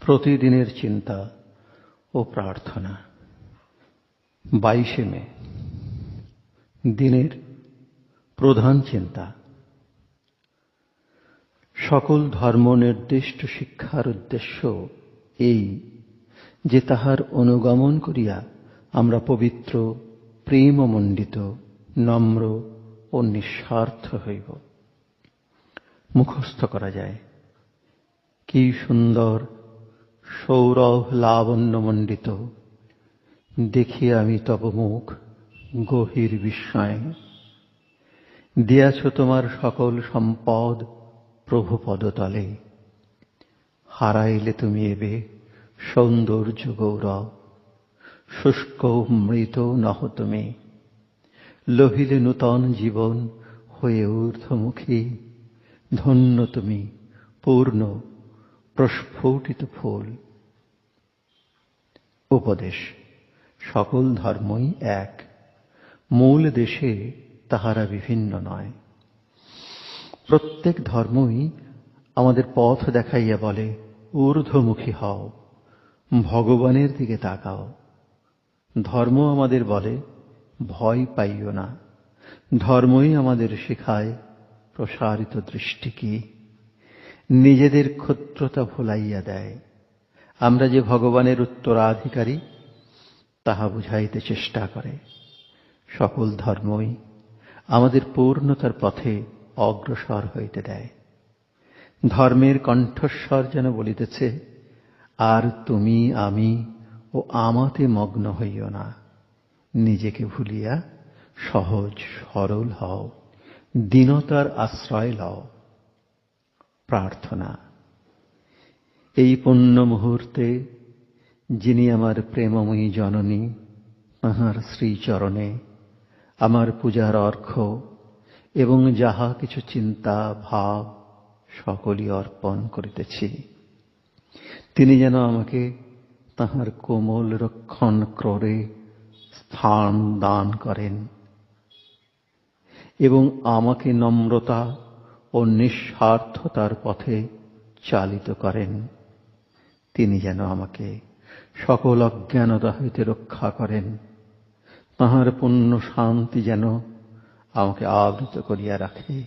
প্রতিদিনের চিন্তা ও প্রার্থনা। 22শে মে, দিনের প্রধান চিন্তা। সকল ধর্ম নির্দিষ্ট শিক্ষার উদ্দেশ্য এই যে তাহার অনুগমন করিয়া আমরা পবিত্র, প্রেমমণ্ডিত, নম্র ও নিঃস্বার্থ হইব। মুখস্থ করা যায়, কি সুন্দর সৌরভ লাবণ্যমণ্ডিত, দেখি আমি তব মুখ গভীর বিস্ময়ে। দিয়াছ তোমার সকল সম্পদ প্রভু পদতলে, হারাইলে তুমি এবে সৌন্দর্য গৌরব। শুষ্ক মৃত নহ তুমি, লোভিলে নূতন জীবন হয়ে ঊর্ধ্বমুখী। ধন্য তুমি পূর্ণ প্রস্ফুটিত ফুল। উপদেশ, সকল ধর্মই এক, মূল দেশে তাহারা বিভিন্ন নয়। প্রত্যেক ধর্মই আমাদের পথ দেখাইয়া বলে, ঊর্ধ্বমুখী হও, ভগবানের দিকে তাকাও। ধর্ম আমাদের বলে, ভয় পাইও না। ধর্মই আমাদের শেখায় প্রসারিত দৃষ্টি কি, নিজেদের ক্ষুদ্রতা ভুলাইয়া দেয়। আমরা যে ভগবানের উত্তরাধিকারী তাহা বুঝাইতে চেষ্টা করে। সকল ধর্মই আমাদের পূর্ণতার পথে অগ্রসর হইতে দেয়। ধর্মের কণ্ঠস্বর যেন বলিতেছে, আর তুমি আমি ও আমাতে মগ্ন হইও না। নিজেকে ভুলিয়া সহজ সরল হও, দীনতার আশ্রয় লও। প্রার্থনা, এই পুণ্য মুহূর্তে যিনি আমার প্রেমময়ী জননী, তাঁহার শ্রীচরণে আমার পূজার অর্ঘ্য এবং যাহা কিছু চিন্তা ভাব সকলই অর্পণ করিতেছি। তিনি যেন আমাকে তাঁহার কোমল রক্ষণ ক্রোড়ে স্থান দান করেন এবং আমাকে নম্রতা ও নিঃস্বার্থতার পথে চালিত করেন। তিনি যেন আমাকে সকল অজ্ঞানতা হইতে রক্ষা করেন। তাঁহার পূর্ণ শান্তি যেন আমাকে আবৃত করিয়া রাখে।